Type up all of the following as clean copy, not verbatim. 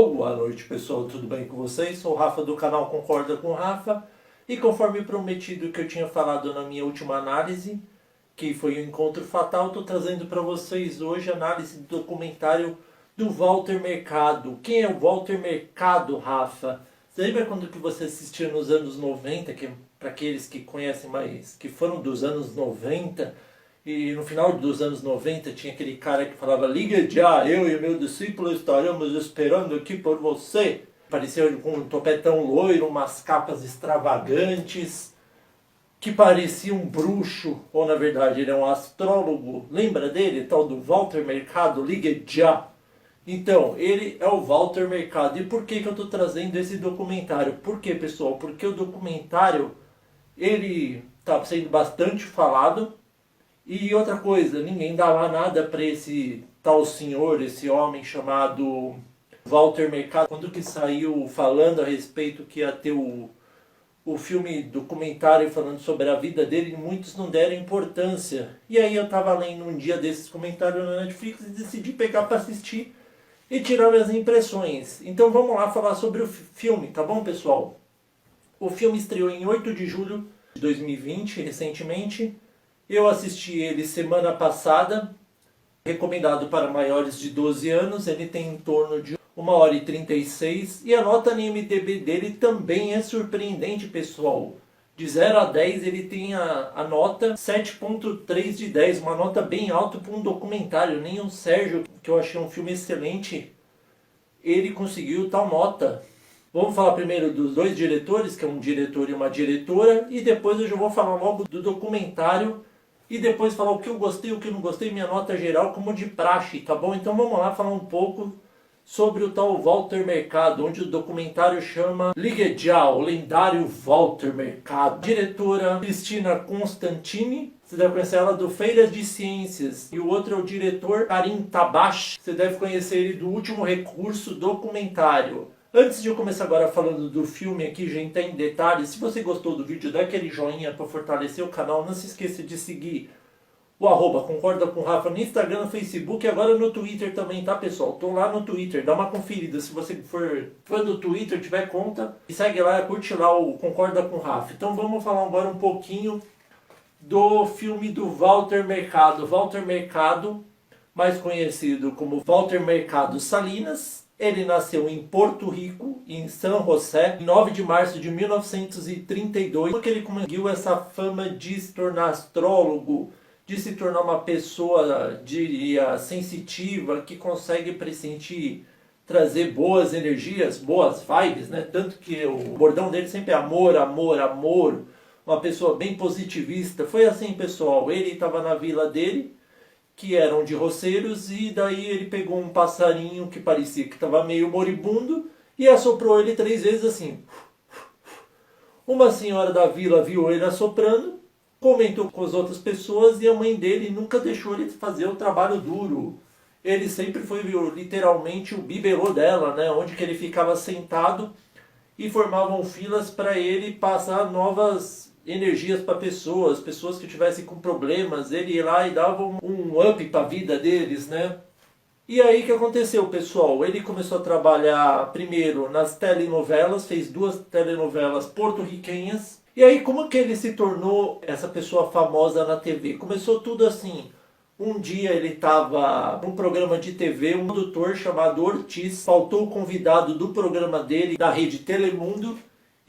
Boa noite, pessoal, tudo bem com vocês? Sou o Rafa do canal Concorda com o Rafa e conforme prometido que eu tinha falado na minha última análise, que foi o Encontro Fatal, estou trazendo para vocês hoje a análise do documentário do Walter Mercado. Quem é o Walter Mercado, Rafa? Você lembra quando que você assistia nos anos 90, que para aqueles que conhecem mais, que foram dos anos 90, e no final dos anos 90 tinha aquele cara que falava: liga já, eu e meu discípulo estaremos esperando aqui por você. Parecia com um topetão loiro, umas capas extravagantes, que parecia um bruxo, ou na verdade ele é um astrólogo. Lembra dele, tal do Walter Mercado, liga já? Então, ele é o Walter Mercado. E por que eu estou trazendo esse documentário? Por quê, pessoal? Porque o documentário, ele está sendo bastante falado. E outra coisa, ninguém dava nada para esse tal senhor, esse homem chamado Walter Mercado. Quando que saiu falando a respeito que ia ter o filme documentário falando sobre a vida dele, muitos não deram importância. E aí eu estava lendo um dia desses comentários na Netflix e decidi pegar para assistir e tirar minhas impressões. Então vamos lá falar sobre o filme, tá bom, pessoal? O filme estreou em 8 de julho de 2020, recentemente. Eu assisti ele semana passada, recomendado para maiores de 12 anos, ele tem em torno de 1h36 e a nota no IMDb dele também é surpreendente, pessoal. De 0 a 10 ele tem a nota 7.3 de 10, uma nota bem alta para um documentário. Nem o Sérgio, que eu achei um filme excelente, ele conseguiu tal nota. Vamos falar primeiro dos dois diretores, que é um diretor e uma diretora, e depois eu já vou falar logo do documentário, e depois falar o que eu gostei, o que eu não gostei, minha nota geral, como de praxe, tá bom? Então vamos lá falar um pouco sobre o tal Walter Mercado, onde o documentário chama Ligue Já, o lendário Walter Mercado. Diretora Cristina Constantini, você deve conhecer ela do Feiras de Ciências. E o outro é o diretor Karim Tabash, você deve conhecer ele do Último Recurso documentário. Antes de eu começar agora falando do filme aqui, já entrar em detalhes, se você gostou do vídeo, dá aquele joinha para fortalecer o canal. Não se esqueça de seguir o @Concorda com o Rafa no Instagram, no Facebook e agora no Twitter também, tá, pessoal? Tô lá no Twitter, dá uma conferida. Se você for fã do Twitter, tiver conta, e segue lá, curte lá o Concorda com o Rafa. Então vamos falar agora um pouquinho do filme do Walter Mercado. Walter Mercado, mais conhecido como Walter Mercado Salinas. Ele nasceu em Porto Rico, em San José, em 9 de março de 1932. Porque ele conseguiu essa fama de se tornar astrólogo, de se tornar uma pessoa, diria, sensitiva, que consegue pressentir, trazer boas energias, boas vibes, né? Tanto que o bordão dele sempre é amor, amor, amor. Uma pessoa bem positivista. Foi assim, pessoal. Ele estava na vila dele, que eram de roceiros, e daí ele pegou um passarinho que parecia que estava meio moribundo e assoprou ele 3 vezes assim. Uma senhora da vila viu ele assoprando, comentou com as outras pessoas e a mãe dele nunca deixou ele fazer o trabalho duro. Ele sempre foi literalmente o bibelô dela, né? Onde que ele ficava sentado e formavam filas para ele passar novas energias para pessoas que tivessem com problemas. Ele ia lá e dava um up para a vida deles, né? E aí o que aconteceu, pessoal? Ele começou a trabalhar primeiro nas telenovelas, fez 2 telenovelas porto-riquenhas. E aí como que ele se tornou essa pessoa famosa na TV? Começou tudo assim. Um dia ele estava num programa de TV, um produtor chamado Ortiz, faltou o convidado do programa dele, da rede Telemundo.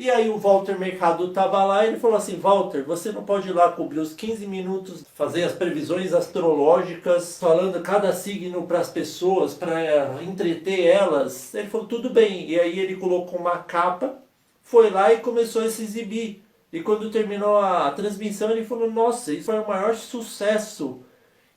E aí o Walter Mercado estava lá e ele falou assim: Walter, você não pode ir lá cobrir os 15 minutos, fazer as previsões astrológicas, falando cada signo para as pessoas, para entreter elas? Ele falou: tudo bem. E aí ele colocou uma capa, foi lá e começou a se exibir. E quando terminou a transmissão ele falou: nossa, isso foi o maior sucesso.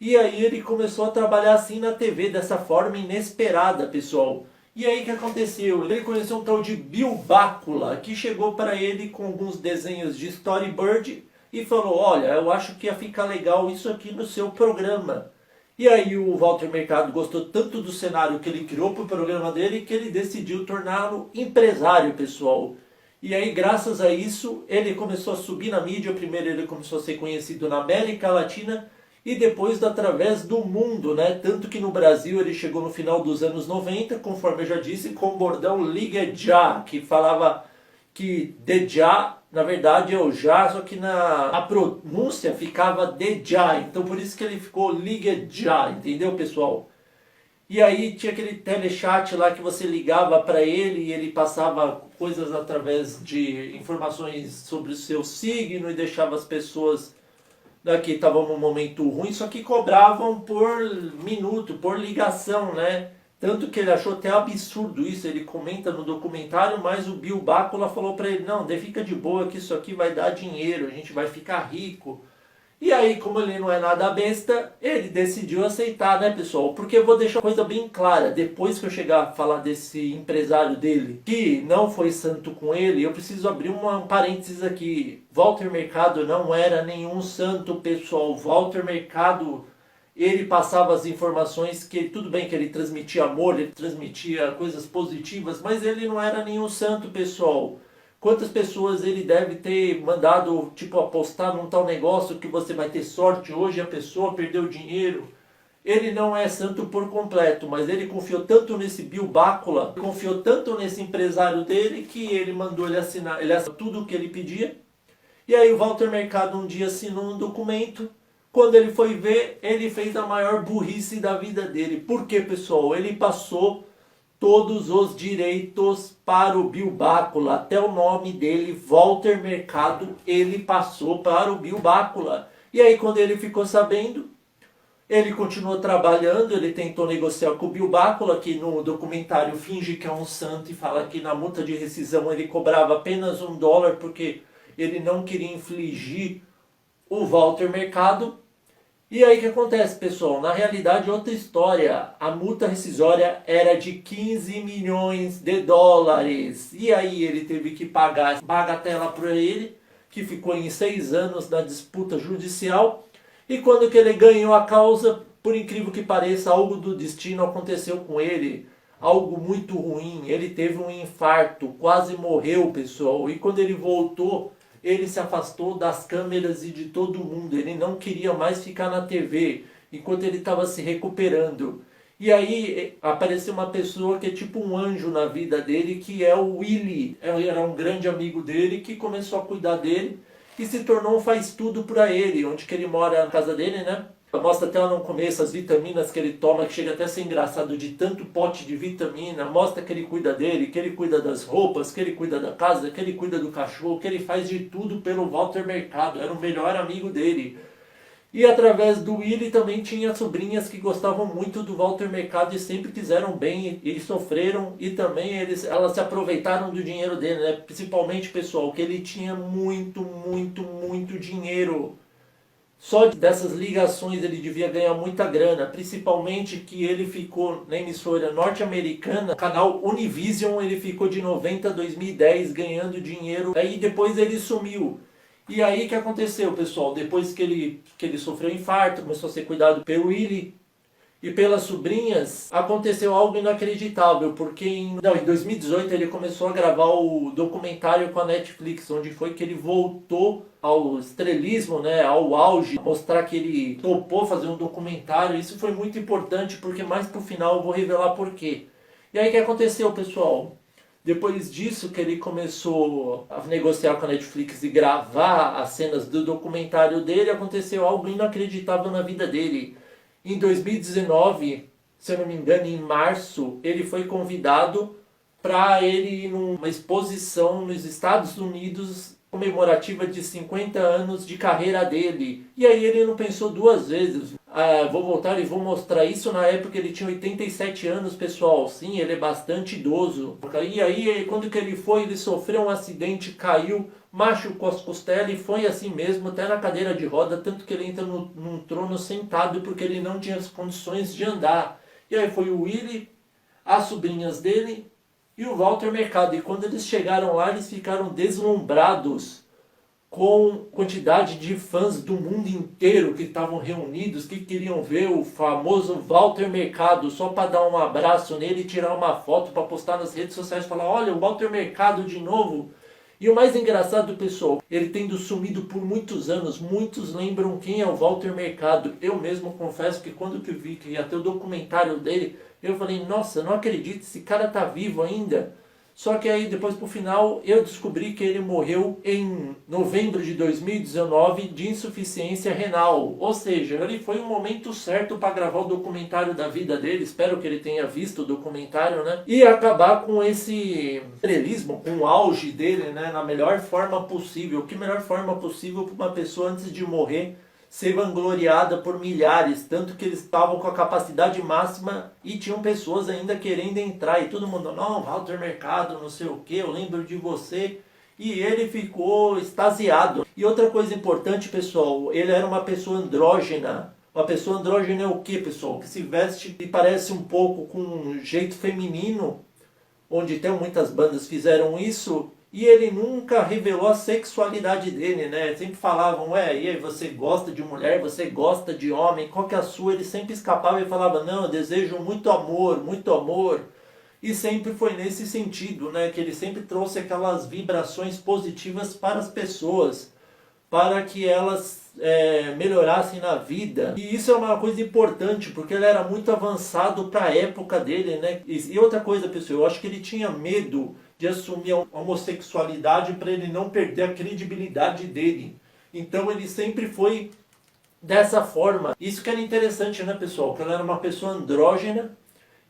E aí ele começou a trabalhar assim na TV, dessa forma inesperada, pessoal. E aí o que aconteceu? Ele conheceu um tal de Bill Bácula, que chegou para ele com alguns desenhos de storyboard e falou: olha, eu acho que ia ficar legal isso aqui no seu programa. E aí o Walter Mercado gostou tanto do cenário que ele criou para o programa dele que ele decidiu torná-lo empresário, pessoal. E aí, graças a isso, ele começou a subir na mídia. Primeiro ele começou a ser conhecido na América Latina e depois através do mundo, né? Tanto que no Brasil ele chegou no final dos anos 90, conforme eu já disse, com o bordão Liga Já, que falava que de já, na verdade é o já, só que a pronúncia ficava de já, então por isso que ele ficou Liga Já, entendeu, pessoal? E aí tinha aquele telechat lá que você ligava para ele e ele passava coisas através de informações sobre o seu signo e deixava as pessoas que estavam num momento ruim, só que cobravam por minuto, por ligação, né? Tanto que ele achou até absurdo isso, ele comenta no documentário, mas o Bill Bácula falou para ele, não, fica de boa que isso aqui vai dar dinheiro, a gente vai ficar rico. E aí, como ele não é nada besta, ele decidiu aceitar, né, pessoal? Porque eu vou deixar uma coisa bem clara, depois que eu chegar a falar desse empresário dele, que não foi santo com ele, eu preciso abrir um parênteses aqui. Walter Mercado não era nenhum santo, pessoal. Walter Mercado, ele passava as informações que, tudo bem que ele transmitia amor, ele transmitia coisas positivas, mas ele não era nenhum santo, pessoal. Quantas pessoas ele deve ter mandado, tipo, apostar num tal negócio que você vai ter sorte hoje, a pessoa perdeu dinheiro. Ele não é santo por completo, mas ele confiou tanto nesse Bill Bácula, confiou tanto nesse empresário dele, que ele mandou ele assinar tudo o que ele pedia. E aí o Walter Mercado um dia assinou um documento. Quando ele foi ver, ele fez a maior burrice da vida dele. Por quê, pessoal? Ele passou todos os direitos para o Bill Bácula, até o nome dele, Walter Mercado, ele passou para o Bill Bácula. E aí quando ele ficou sabendo, ele continuou trabalhando, ele tentou negociar com o Bill Bácula, que no documentário finge que é um santo e fala que na multa de rescisão ele cobrava apenas $1 porque ele não queria infligir o Walter Mercado. E aí o que acontece, pessoal? Na realidade, outra história. A multa rescisória era de 15 milhões de dólares. E aí ele teve que pagar bagatela para ele, que ficou em 6 anos na disputa judicial. E quando que ele ganhou a causa, por incrível que pareça, algo do destino aconteceu com ele. Algo muito ruim. Ele teve um infarto, quase morreu, pessoal. E quando ele voltou, ele se afastou das câmeras e de todo mundo. Ele não queria mais ficar na TV enquanto ele estava se recuperando. E aí apareceu uma pessoa que é tipo um anjo na vida dele, que é o Willy. Ele era um grande amigo dele que começou a cuidar dele e se tornou um faz-tudo para ele. Onde que ele mora, na casa dele, né? Mostra até lá no começo as vitaminas que ele toma, que chega até a ser engraçado de tanto pote de vitamina. Mostra que ele cuida dele, que ele cuida das roupas, que ele cuida da casa, que ele cuida do cachorro, que ele faz de tudo pelo Walter Mercado. Era o melhor amigo dele. E através do Willy também tinha sobrinhas que gostavam muito do Walter Mercado e sempre quiseram bem e sofreram. E também elas se aproveitaram do dinheiro dele, né? Principalmente, pessoal, que ele tinha muito, muito, muito dinheiro. Só dessas ligações ele devia ganhar muita grana, principalmente que ele ficou na emissora norte-americana, canal Univision, ele ficou de 90 a 2010 ganhando dinheiro, aí depois ele sumiu. E aí o que aconteceu, pessoal? Depois que ele sofreu infarto, começou a ser cuidado pelo Willy e pelas sobrinhas, aconteceu algo inacreditável, porque em 2018 ele começou a gravar o documentário com a Netflix, onde foi que ele voltou ao estrelismo, né, ao auge, mostrar que ele topou fazer um documentário. Isso foi muito importante, porque mais pro final eu vou revelar por quê. E aí o que aconteceu, pessoal? Depois disso que ele começou a negociar com a Netflix e gravar as cenas do documentário dele, aconteceu algo inacreditável na vida dele. Em 2019, se eu não me engano, em março, ele foi convidado para ele ir numa exposição nos Estados Unidos comemorativa de 50 anos de carreira dele. E aí ele não pensou duas vezes. Vou voltar e vou mostrar isso. Na época ele tinha 87 anos, pessoal. Sim, ele é bastante idoso. E aí quando que ele foi, ele sofreu um acidente, caiu, machucou as costelas e foi assim mesmo, até na cadeira de roda, tanto que ele entra num trono sentado porque ele não tinha as condições de andar. E aí foi o Willy, as sobrinhas dele e o Walter Mercado. E quando eles chegaram lá, eles ficaram deslumbrados com a quantidade de fãs do mundo inteiro que estavam reunidos, que queriam ver o famoso Walter Mercado, só para dar um abraço nele e tirar uma foto para postar nas redes sociais, falar, olha, o Walter Mercado de novo. E o mais engraçado, pessoal, ele tendo sumido por muitos anos, muitos lembram quem é o Walter Mercado. Eu mesmo confesso que quando que eu vi que ia ter o documentário dele, eu falei, nossa, não acredito, esse cara tá vivo ainda. Só que aí depois pro final eu descobri que ele morreu em novembro de 2019 de insuficiência renal. Ou seja, ele foi um momento certo para gravar o documentário da vida dele. Espero que ele tenha visto o documentário, né? E acabar com esse estrelismo, com o auge dele, né? Na melhor forma possível. Que melhor forma possível para uma pessoa antes de morrer ser vangloriada por milhares, tanto que eles estavam com a capacidade máxima e tinham pessoas ainda querendo entrar e todo mundo, não, Walter Mercado, não sei o que, eu lembro de você, e ele ficou extasiado. E outra coisa importante, pessoal, ele era uma pessoa andrógena. Uma pessoa andrógena é o que, pessoal? Que se veste e parece um pouco com um jeito feminino, onde até muitas bandas fizeram isso. E ele nunca revelou a sexualidade dele, né? Sempre falavam, e aí, você gosta de mulher, você gosta de homem, qual que é a sua? Ele sempre escapava e falava, não, eu desejo muito amor, muito amor. E sempre foi nesse sentido, né? Que ele sempre trouxe aquelas vibrações positivas para as pessoas, para que elas melhorassem na vida. E isso é uma coisa importante, porque ele era muito avançado para a época dele, né? E outra coisa, pessoal, eu acho que ele tinha medo de assumir a homossexualidade para ele não perder a credibilidade dele. Então ele sempre foi dessa forma. Isso que era interessante, né, pessoal? Que ele era uma pessoa andrógena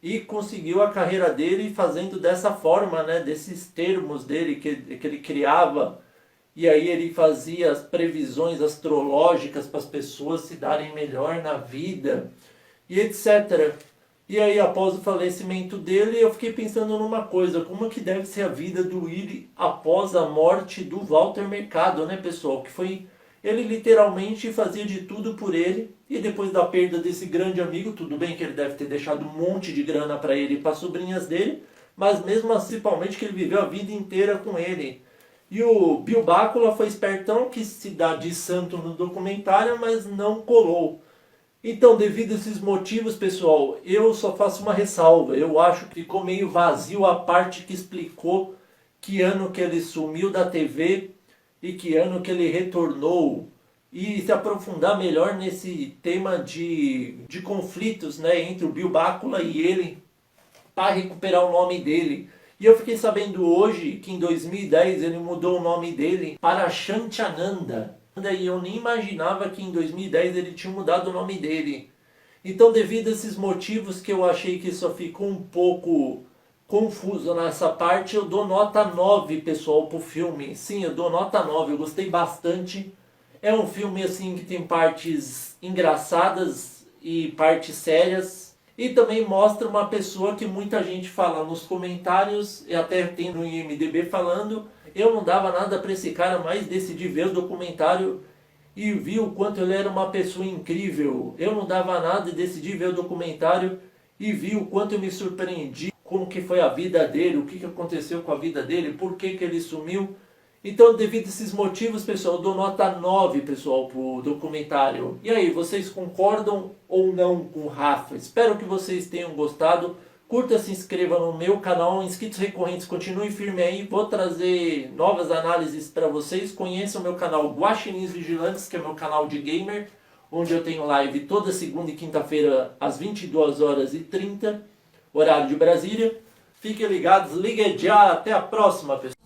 e conseguiu a carreira dele fazendo dessa forma, né? Desses termos dele que ele criava. E aí ele fazia as previsões astrológicas para as pessoas se darem melhor na vida e etc. E aí após o falecimento dele eu fiquei pensando numa coisa, como que deve ser a vida do Willy após a morte do Walter Mercado, né, pessoal? Que foi, ele literalmente fazia de tudo por ele e depois da perda desse grande amigo, tudo bem que ele deve ter deixado um monte de grana para ele e para as sobrinhas dele, mas mesmo assim, principalmente que ele viveu a vida inteira com ele. E o Bill Bácula foi espertão, que se dá de santo no documentário, mas não colou. Então, devido a esses motivos, pessoal, eu só faço uma ressalva. Eu acho que ficou meio vazio a parte que explicou que ano que ele sumiu da TV e que ano que ele retornou. E se aprofundar melhor nesse tema de conflitos, né, entre o Bill Bácula e ele, para recuperar o nome dele. E eu fiquei sabendo hoje que em 2010 ele mudou o nome dele para Shantiananda. E eu nem imaginava que em 2010 ele tinha mudado o nome dele. Então, devido a esses motivos que eu achei que só ficou um pouco confuso nessa parte, eu dou nota 9, pessoal, pro filme. Sim, eu dou nota 9, eu gostei bastante. É um filme assim que tem partes engraçadas e partes sérias. E também mostra uma pessoa que muita gente fala nos comentários, e até tem no IMDb falando, eu não dava nada para esse cara, mas decidi ver o documentário e vi o quanto ele era uma pessoa incrível. Eu não dava nada e decidi ver o documentário e vi o quanto eu me surpreendi, como que foi a vida dele, o que aconteceu com a vida dele, por que ele sumiu. Então, devido a esses motivos, pessoal, eu dou nota 9, pessoal, pro documentário. E aí, vocês concordam ou não com o Rafa? Espero que vocês tenham gostado. Curta, se inscreva no meu canal. Inscritos recorrentes, continue firme aí. Vou trazer novas análises para vocês. Conheçam o meu canal Guaxinins Vigilantes, que é meu canal de gamer, onde eu tenho live toda segunda e quinta-feira, às 22h30, horário de Brasília. Fiquem ligados, ligue já, até a próxima, pessoal.